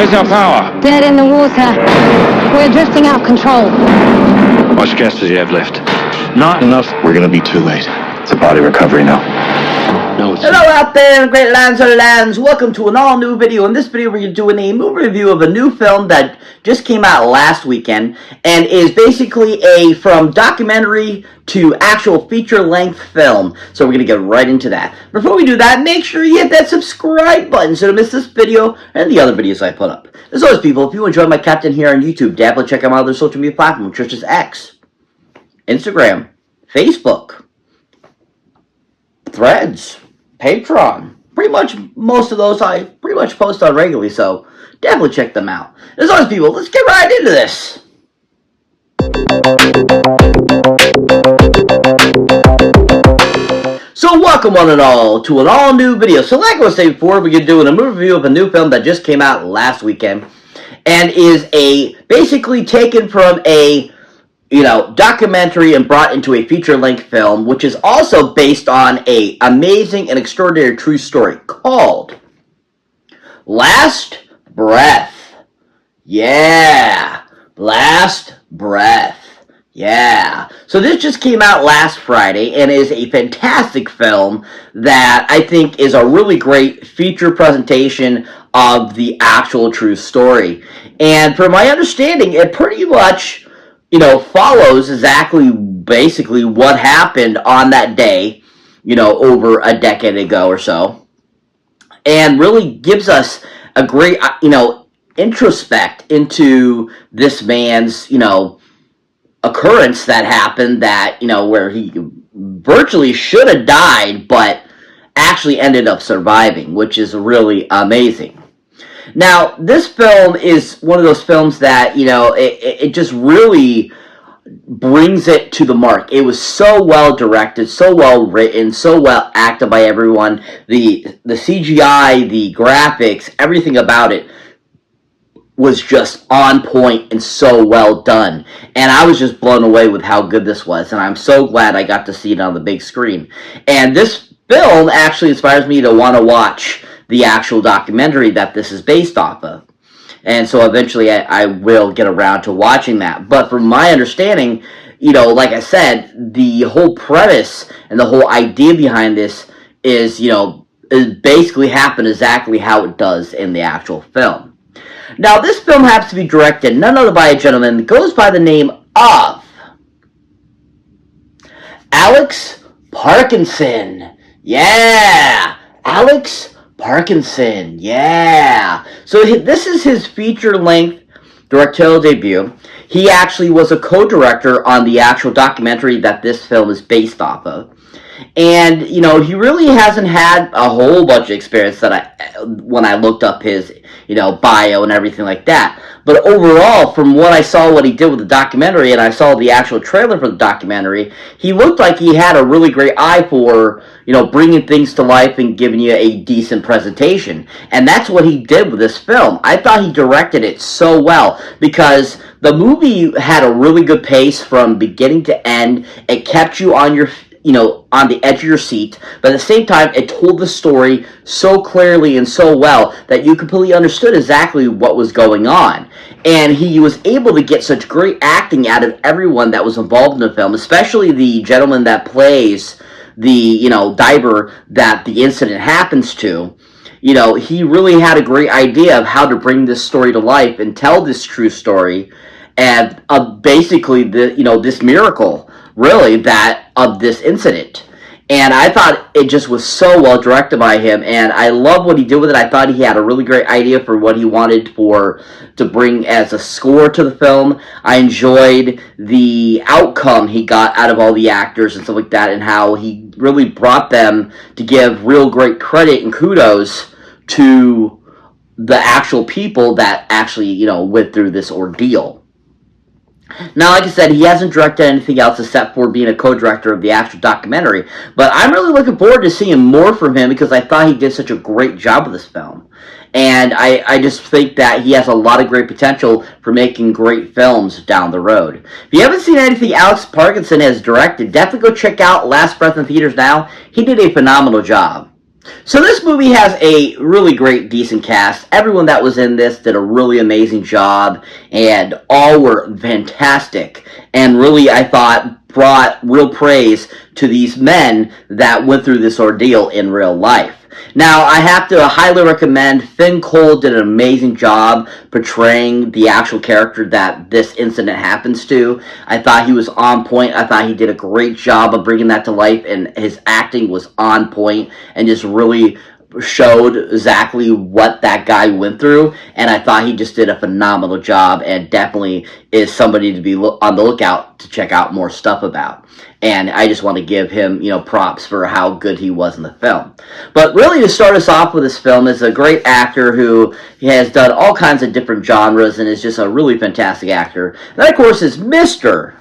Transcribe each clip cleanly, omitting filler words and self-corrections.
Where's our power? Dead in the water. We're drifting out of control. How much gas does he have left? Not enough. We're gonna be too late. It's a body recovery now. No, it's... Hello out there in the great lands of lands. Welcome to an all-new video. In this video, we're doing a movie review of a new film that just came out last weekend and is basically a from documentary to actual feature-length film. So we're going to get right into that. Before we do that, make sure you hit that subscribe button so you don't miss this video and the other videos I put up. As always, people, if you enjoy my content here on YouTube, definitely check out my other social media platforms, such as X, Instagram, Facebook, Threads, Patreon. Pretty much most of those I pretty much post on regularly, so definitely check them out. As always, people, let's get right into this. So welcome one and all to an all new video. So like I was saying before, we're doing a movie review of a new film that just came out last weekend and is basically taken from a documentary and brought into a feature-length film, which is also based on a amazing and extraordinary true story called Last Breath. Yeah, Last Breath. Yeah. So this just came out last Friday and is a fantastic film that I think is a really great feature presentation of the actual true story. And from my understanding, it pretty much follows exactly basically what happened on that day, over a decade ago or so. And really gives us a great, introspect into this man's, occurrence that happened that, where he virtually should have died, but actually ended up surviving, which is really amazing. Now, this film is one of those films that, it just really brings it to the mark. It was so well directed, so well written, so well acted by everyone. The CGI, the graphics, everything about it was just on point and so well done. And I was just blown away with how good this was. And I'm so glad I got to see it on the big screen. And this film actually inspires me to want to watch the actual documentary that this is based off of. And so eventually I will get around to watching that. But from my understanding, like I said, the whole premise and the whole idea behind this is, is basically happened exactly how it does in the actual film. Now, this film happens to be directed none other by a gentleman that goes by the name of Alex Parkinson. Yeah! Alex Parkinson, yeah. So this is his feature-length directorial debut. He actually was a co-director on the actual documentary that this film is based off of. And, he really hasn't had a whole bunch of experience when I looked up his, bio and everything like that. But overall, from what I saw what he did with the documentary and I saw the actual trailer for the documentary, he looked like he had a really great eye for, bringing things to life and giving you a decent presentation. And that's what he did with this film. I thought he directed it so well because the movie had a really good pace from beginning to end. It kept you on your on the edge of your seat, but at the same time, it told the story so clearly and so well that you completely understood exactly what was going on. And he was able to get such great acting out of everyone that was involved in the film, especially the gentleman that plays the, diver that the incident happens to. He really had a great idea of how to bring this story to life and tell this true story and basically this miracle, really, that of this incident. And I thought it just was so well directed by him, and I love what he did with it. I thought he had a really great idea for what he wanted to bring as a score to the film. I enjoyed the outcome he got out of all the actors and stuff like that, and how he really brought them to give real great credit and kudos to the actual people that actually, went through this ordeal. Now, like I said, he hasn't directed anything else except for being a co-director of the actual documentary, but I'm really looking forward to seeing more from him because I thought he did such a great job with this film. And I just think that he has a lot of great potential for making great films down the road. If you haven't seen anything Alex Parkinson has directed, definitely go check out Last Breath in theaters now. He did a phenomenal job. So this movie has a really great, decent cast. Everyone that was in this did a really amazing job, and all were fantastic. And really, I thought, brought real praise to these men that went through this ordeal in real life. Now, I have to highly recommend, Finn Cole did an amazing job portraying the actual character that this incident happens to. I thought he was on point. I thought he did a great job of bringing that to life, and his acting was on point and just really showed exactly what that guy went through, and I thought he just did a phenomenal job, and definitely is somebody to be on the lookout to check out more stuff about. And I just want to give him, props for how good he was in the film. But really, to start us off with this film, is a great actor who has done all kinds of different genres and is just a really fantastic actor. And that, of course, is Mr.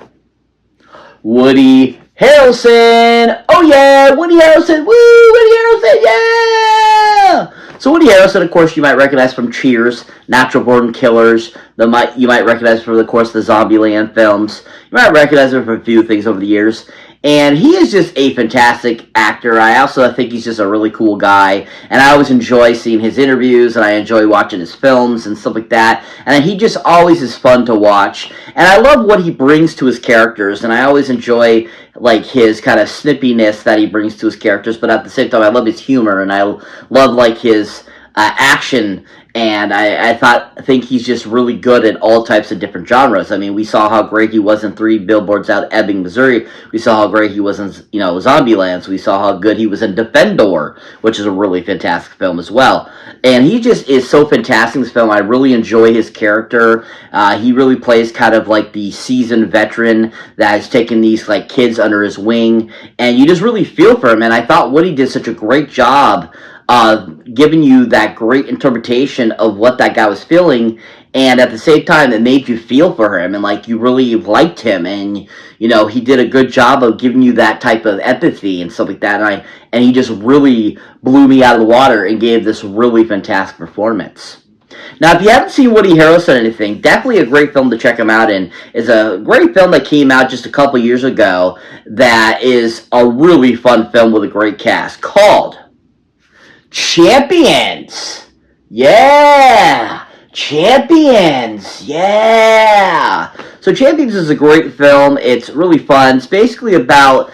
Woody Harrelson. Oh yeah, Woody Harrelson. Woo, Woody Harrelson. Yeah. So Woody Harrelson, of course, you might recognize from Cheers, Natural Born Killers. You might recognize from, of course, the Zombieland films. You might recognize him for a few things over the years. And he is just a fantastic actor. I also think he's just a really cool guy. And I always enjoy seeing his interviews, and I enjoy watching his films and stuff like that. And he just always is fun to watch. And I love what he brings to his characters. And I always enjoy, like, his kind of snippiness that he brings to his characters. But at the same time, I love his humor. And I love, like, his action. And I think he's just really good at all types of different genres. I mean, we saw how great he was in 3 Billboards Out Ebbing, Missouri. We saw how great he was in, Zombieland. We saw how good he was in Defendor, which is a really fantastic film as well. And he just is so fantastic in this film. I really enjoy his character. He really plays kind of like the seasoned veteran that has taken these, like, kids under his wing. And you just really feel for him. And I thought Woody did such a great job giving you that great interpretation of what that guy was feeling, and at the same time it made you feel for him, and like you really liked him, and he did a good job of giving you that type of empathy and stuff like that, and he just really blew me out of the water and gave this really fantastic performance. Now, if you haven't seen Woody Harrelson or anything, definitely a great film to check him out in. It's a great film that came out just a couple years ago that is a really fun film with a great cast called Champions. Yeah. Champions. Yeah. So Champions is a great film. It's really fun. It's basically about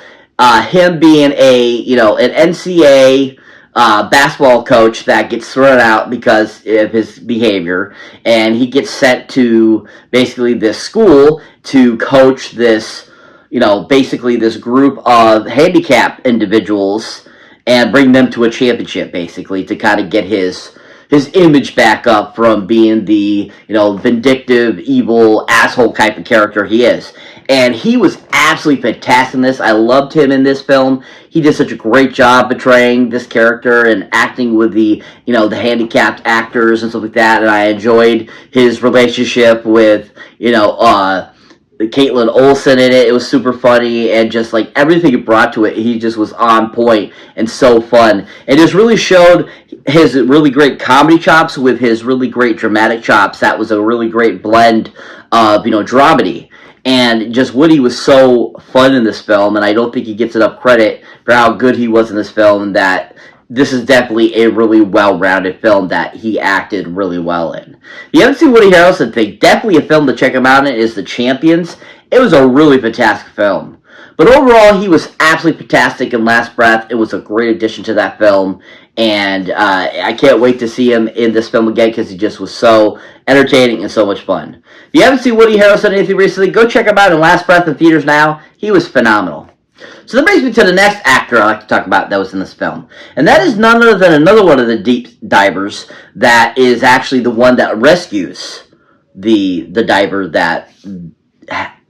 him being an NCAA basketball coach that gets thrown out because of his behavior, and he gets sent to basically this school to coach this, basically this group of handicapped individuals and bring them to a championship, basically, to kind of get his image back up from being the, vindictive, evil, asshole type of character he is. And he was absolutely fantastic in this. I loved him in this film. He did such a great job portraying this character and acting with the, the handicapped actors and stuff like that. And I enjoyed his relationship with, Caitlin Olsen in it. It was super funny, and just like everything he brought to it, he just was on point and so fun. And just really showed his really great comedy chops with his really great dramatic chops. That was a really great blend of, dramedy. And just Woody was so fun in this film, and I don't think he gets enough credit for how good he was in this film, and that this is definitely a really well-rounded film that he acted really well in. If you haven't seen Woody Harrelson, think definitely a film to check him out in is The Champions. It was a really fantastic film. But overall, he was absolutely fantastic in Last Breath. It was a great addition to that film, and I can't wait to see him in this film again because he just was so entertaining and so much fun. If you haven't seen Woody Harrelson anything recently, go check him out in Last Breath in theaters now. He was phenomenal. So that brings me to the next actor I like to talk about that was in this film. And that is none other than another one of the deep divers that is actually the one that rescues the diver that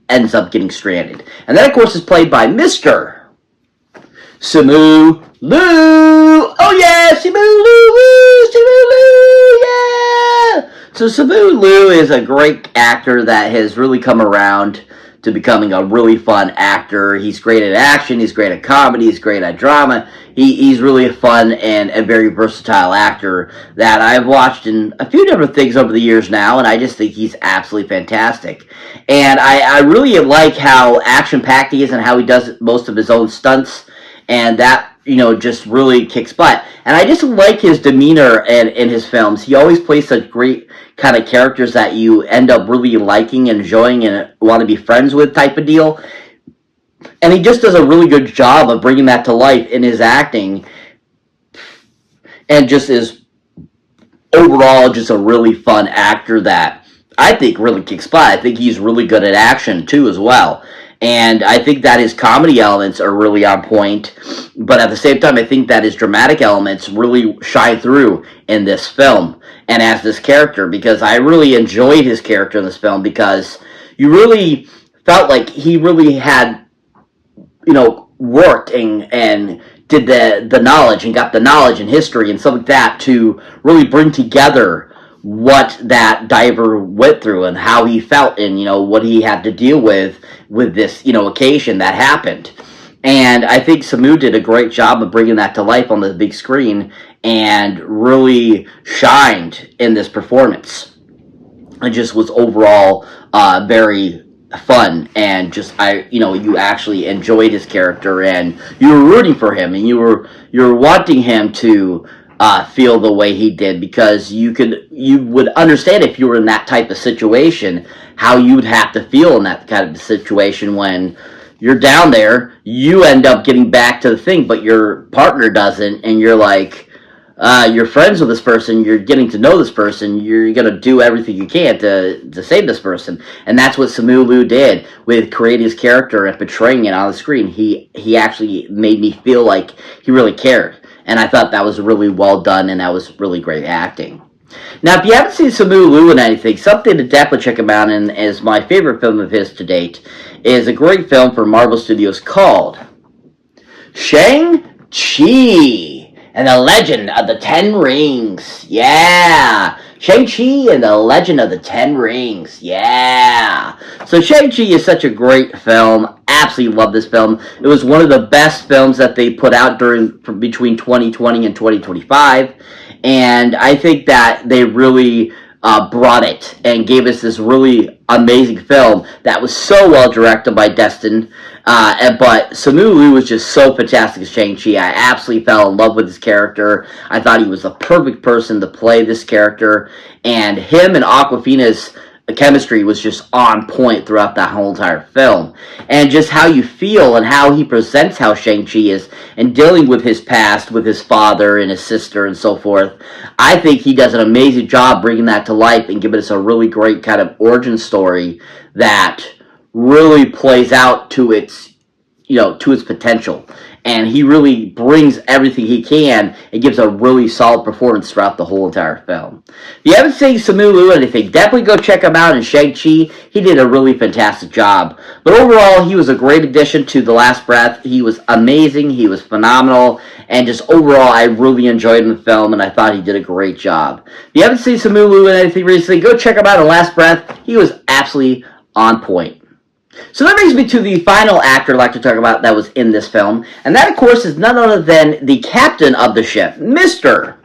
ends up getting stranded. And that, of course, is played by Mr. Simu Liu. Oh, yeah, Simu Liu. Simu Liu, yeah. So Simu Liu is a great actor that has really come around to becoming a really fun actor. He's great at action, he's great at comedy, he's great at drama. He's really a fun and a very versatile actor that I've watched in a few different things over the years now, and I just think he's absolutely fantastic. And I really like how action-packed he is and how he does most of his own stunts, and that just really kicks butt. And I just like his demeanor in his films. He always plays such great kind of characters that you end up really liking and enjoying and want to be friends with type of deal. And he just does a really good job of bringing that to life in his acting, and just is overall just a really fun actor that I think really kicks butt. I think he's really good at action too as well. And I think that his comedy elements are really on point, but at the same time, I think that his dramatic elements really shine through in this film and as this character, because I really enjoyed his character in this film, because you really felt like he really had, worked and did the knowledge and got the knowledge and history and stuff like that to really bring together what that diver went through and how he felt and, what he had to deal with this, occasion that happened. And I think Samu did a great job of bringing that to life on the big screen and really shined in this performance. It just was overall very fun, and just you actually enjoyed his character and you were rooting for him, and you were wanting him to feel the way he did, because you would understand if you were in that type of situation how you'd have to feel in that kind of situation when you're down there. You end up getting back to the thing, but your partner doesn't, and you're like, you're friends with this person, you're getting to know this person, you're going to do everything you can to save this person. And that's what Simu Liu did with creating his character and portraying it on the screen. He actually made me feel like he really cared. And I thought that was really well done, and that was really great acting. Now, if you haven't seen Simu Liu in anything, something to definitely check him out in is my favorite film of his to date, is a great film from Marvel Studios called Shang-Chi and the Legend of the Ten Rings. Yeah! Shang-Chi and the Legend of the Ten Rings. Yeah! So Shang-Chi is such a great film. Absolutely love this film. It was one of the best films that they put out between 2020 and 2025. And I think that they really brought it and gave us this really amazing film that was so well directed by Destin. But Simu Liu was just so fantastic as Shang-Chi. I absolutely fell in love with his character. I thought he was the perfect person to play this character. And him and Awkwafina's chemistry was just on point throughout that whole entire film. And just how you feel and how he presents how Shang-Chi is and dealing with his past, with his father and his sister and so forth. I think he does an amazing job bringing that to life and giving us a really great kind of origin story that really plays out to its potential. And he really brings everything he can and gives a really solid performance throughout the whole entire film. If you haven't seen Simu Liu or anything, definitely go check him out in Shang-Chi. He did a really fantastic job. But overall, he was a great addition to The Last Breath. He was amazing. He was phenomenal. And just overall, I really enjoyed him in the film, and I thought he did a great job. If you haven't seen Simu Liu in anything recently, go check him out in The Last Breath. He was absolutely on point. So that brings me to the final actor I'd like to talk about that was in this film. And that, of course, is none other than the captain of the ship, Mr.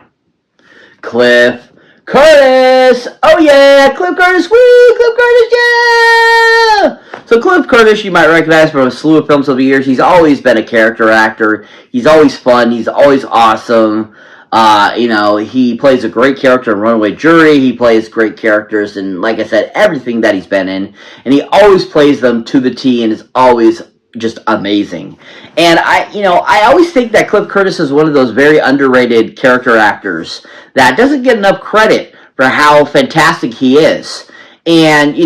Cliff Curtis. Oh, yeah, Cliff Curtis. Woo, Cliff Curtis, yeah! So Cliff Curtis, you might recognize from a slew of films over the years. He's always been a character actor. He's always fun. He's always awesome. He plays a great character in Runaway Jury. He plays great characters in, like I said, everything that he's been in. And he always plays them to the T and is always just amazing. And I always think that Cliff Curtis is one of those very underrated character actors that doesn't get enough credit for how fantastic he is. And,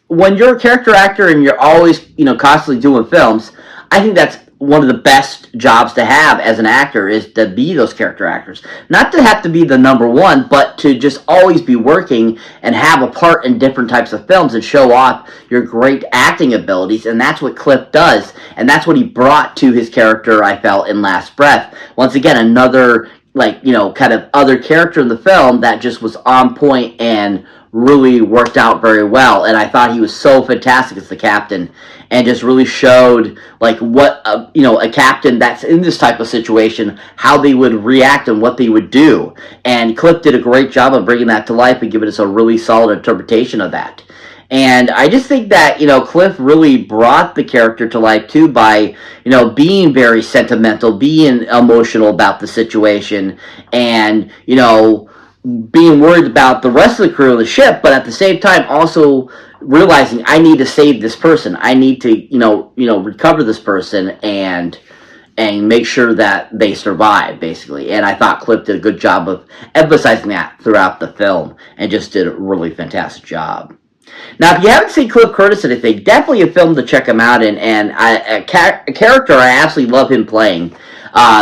when you're a character actor and you're always, constantly doing films, I think that's one of the best jobs to have as an actor, is to be those character actors. Not to have to be the number one, but to just always be working and have a part in different types of films and show off your great acting abilities. And that's what Cliff does. And that's what he brought to his character, I felt, in Last Breath. Once again, another, kind of other character in the film that just was on point and really worked out very well. And I thought he was so fantastic as the captain, and just really showed what a captain that's in this type of situation, how they would react and what they would do. And Cliff did a great job of bringing that to life and giving us a really solid interpretation of that. And I just think that, Cliff really brought the character to life, too, by, being very sentimental, being emotional about the situation, and, being worried about the rest of the crew of the ship, but at the same time also realizing I need to save this person. I need to, recover this person and make sure that they survive, basically. And I thought Cliff did a good job of emphasizing that throughout the film, and just did a really fantastic job. Now, if you haven't seen Cliff Curtis in anything, definitely a film to check him out in, and a character I absolutely love him playing,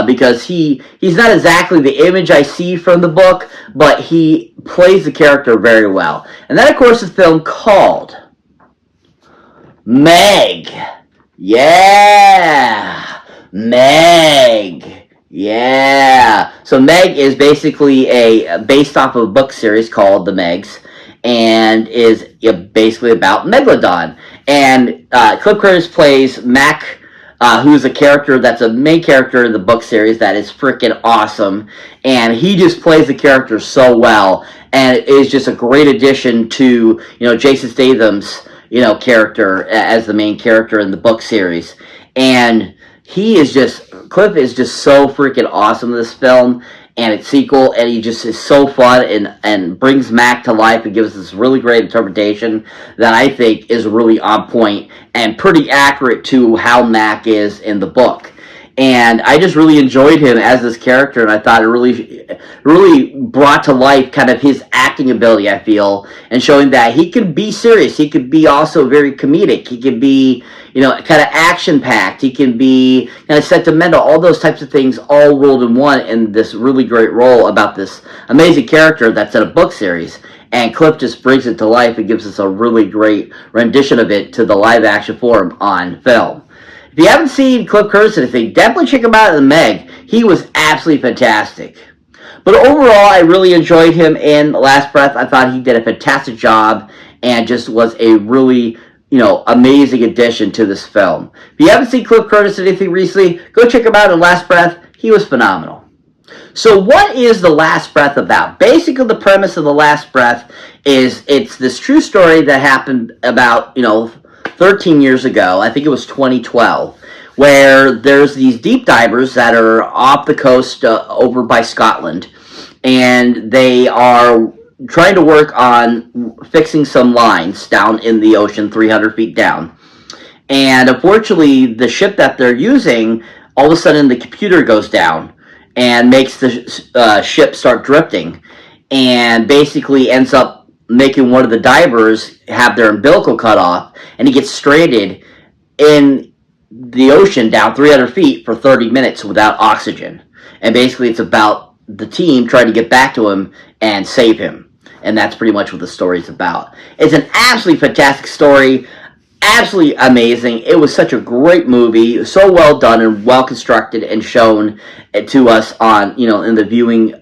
because he's not exactly the image I see from the book, but he plays the character very well. And that, of course, is a film called Meg. Yeah! Meg! Yeah! So Meg is basically based off of a book series called The Megs, and is basically about Megalodon. And Cliff Curtis plays Mac, who's a character that's a main character in the book series that is freaking awesome. And he just plays the character so well, and it is just a great addition to, Jason Statham's, character as the main character in the book series. And Cliff is just so freaking awesome in this film and its sequel, and he just is so fun and brings Mac to life and gives us this really great interpretation that I think is really on point and pretty accurate to how Mac is in the book. And I just really enjoyed him as this character, and I thought it really brought to life kind of his acting ability, I feel, and showing that he could be serious, he could be also very comedic, he could be, kind of action-packed, he can be kind of sentimental, all those types of things all rolled in one in this really great role about this amazing character that's in a book series. And Cliff just brings it to life and gives us a really great rendition of it to the live-action form on film. If you haven't seen Cliff Curtis or anything, definitely check him out in The Meg. He was absolutely fantastic. But overall, I really enjoyed him in Last Breath. I thought he did a fantastic job and just was a really, amazing addition to this film. If you haven't seen Cliff Curtis or anything recently, go check him out in Last Breath. He was phenomenal. So what is The Last Breath about? Basically, the premise of The Last Breath is it's this true story that happened about, 13 years ago. I think it was 2012, where there's these deep divers that are off the coast over by Scotland, and they are trying to work on fixing some lines down in the ocean 300 feet down. And unfortunately, the ship that they're using, all of a sudden the computer goes down and makes the ship start drifting, and basically ends up making one of the divers have their umbilical cut off, and he gets stranded in the ocean down 300 feet for 30 minutes without oxygen. And basically it's about the team trying to get back to him and save him. And that's pretty much what the story's about. It's an absolutely fantastic story. Absolutely amazing. It was such a great movie, so well done and well constructed and shown to us on, in the viewing,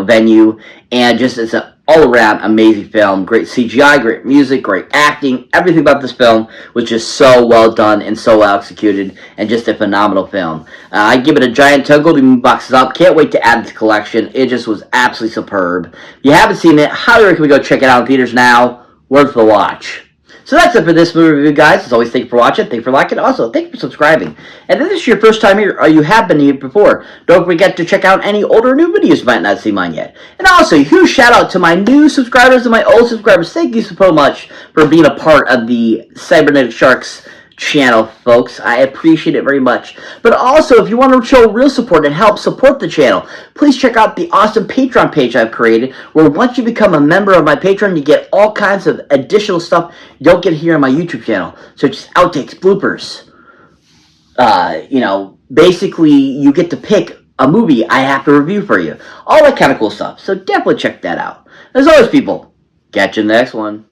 venue, and just it's an all-around amazing film. Great CGI, great music, great acting. Everything about this film was just so well done and so well executed, and just a phenomenal film. I give it a giant tug. Go to the boxes up. Can't wait to add it to the collection. It just was absolutely superb. If you haven't seen it, highly recommend go check it out in theaters now. Worth the watch. So that's it for this movie review, guys. As always, thank you for watching, thank you for liking, also thank you for subscribing. And if this is your first time here, or you have been here before, don't forget to check out any older new videos you might not see mine yet. And also, a huge shout out to my new subscribers and my old subscribers. Thank you so much for being a part of the Cybernetic Sharks channel, folks. I appreciate it very much. But also, if you want to show real support and help support the channel, please check out the awesome Patreon page I've created, where once you become a member of my Patreon, you get all kinds of additional stuff you don't get here on my YouTube channel, such as outtakes, bloopers. Basically, you get to pick a movie I have to review for you. All that kind of cool stuff. So definitely check that out. As always, people, catch you in the next one.